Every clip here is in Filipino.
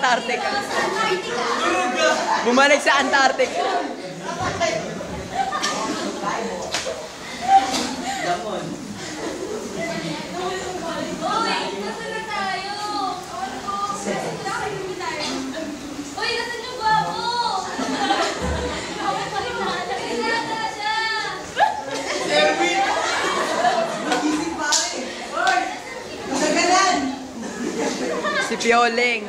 Antarctica. Bumalik sa Antarctica. Si Pioling.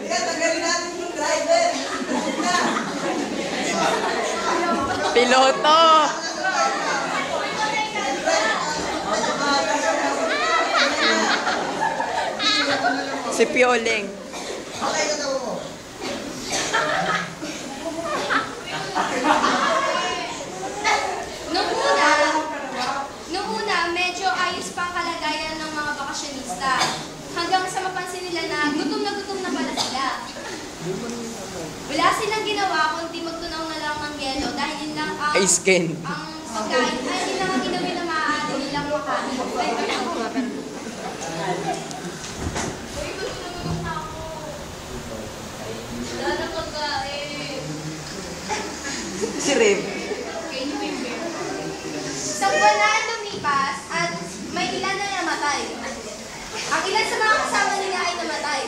Piloto. Si Pioling. Nung una, medyo ayos pa ang kalagayan ng mga bakasyonista. Hanggang sa mapansin nila na gutom na pala sila. Wala silang ginawa kundi magtunaw na lang ng yelo dahil yun lang ang pagkain ay yun lang ang inumin na maaari nilang makain. Wala na pagkain. Si Rev. Sa buwan na ang lumipas at may ilan na namatay. Ang ilan sa mga kasama nila ay namatay.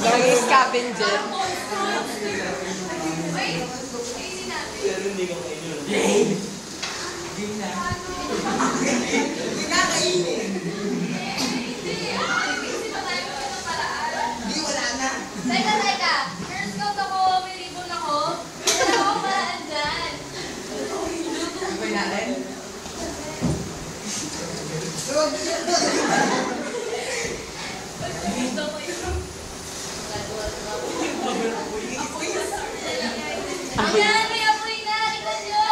Naging scavenger. Teka. Girl Scout ako, may ribbon ako. Wala ako paraan dyan. Sabay natin? Ayan, may apoy na. Tingnan nyo.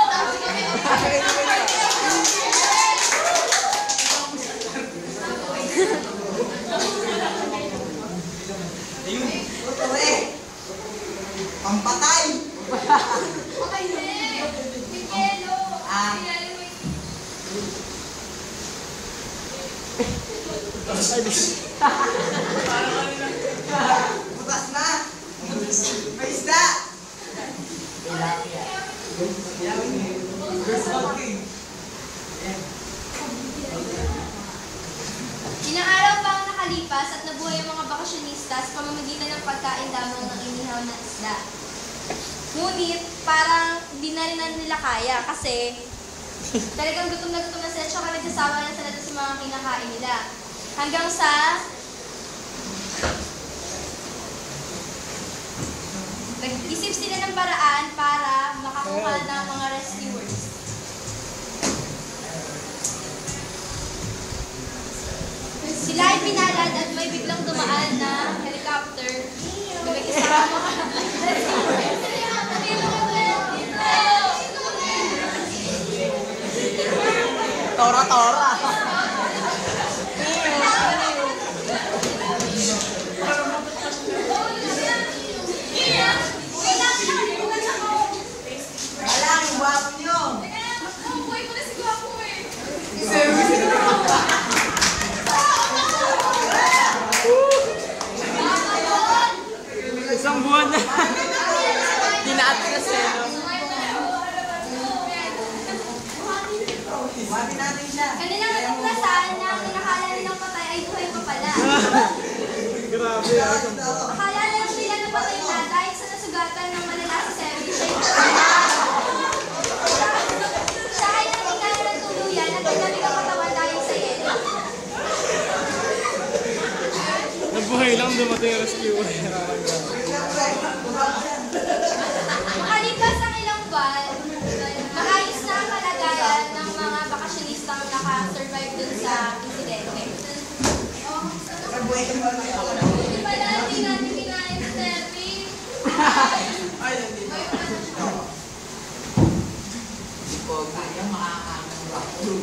Pampatay! Okay, may yelo. Butas na! May isda! Ilang araw pa ang nakalipas at nabuhay ang mga bakasyonista sa pamamagitan ng pagkain lamang ng inihaw na isda. Ngunit parang di na rin nila kaya kasi talagang gutom na sila tsaka nagsasawa na sila sa mga kinakain nila. Hanggang sa nag-isip sila ng paraan para makakuha ng mga rescuers. Sila ay pinalad at may biglang dumaan na helicopter. May kasama Tora. Alang, guwapo nyo! Buhay ko na si Guwapo eh. Isang buwan na. Dinaatras eh, no? Guwapi natin siya! Kanilang natuklasan na ang kinakala nilang patay ay buhay pa pala. Grabe. Akala lang nila na patay na dahil sa nasugatan ng malala sa service. Siya ay natingala ng tuluyan at pinamig ang katawan dahil sa yelo. Nabuhay lang dumating yung rescuer. Makalipas ang ilang buwan, maayos na ang kalagayan ng mga bakasyonistang nakasurvive dun sa insidente. Hindi pala, hindi natin kinain sa service. Ay, nandito. Kaya makakakaroon.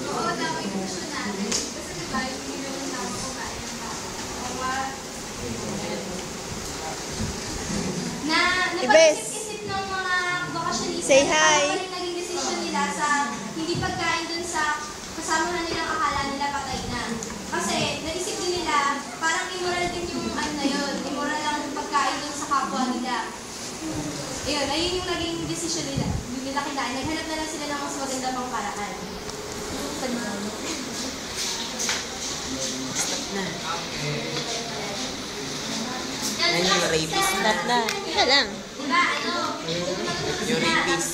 Oo, tama yung gusto natin. Kasi diba, hindi naman tama kumain ng tao. Na, Bes. Isip-isip ng mga bakasyonista. Say hi. Ano pa rin naging desisyon nila sa hindi pagkain dun sa kasama na nilang akala nila patay na. Kasi naisip din nila, parang immoral din yung ano na yun. Immoral lang yung pagkain dun sa kapwa nila. Ayun yung naging desisyon nila. Yung nila kinain. Naghanap na lang sila ng mas maganda pang paraan. Yan yung rapist. Stop na. Ika lang. Diba, ano? Yung rapist.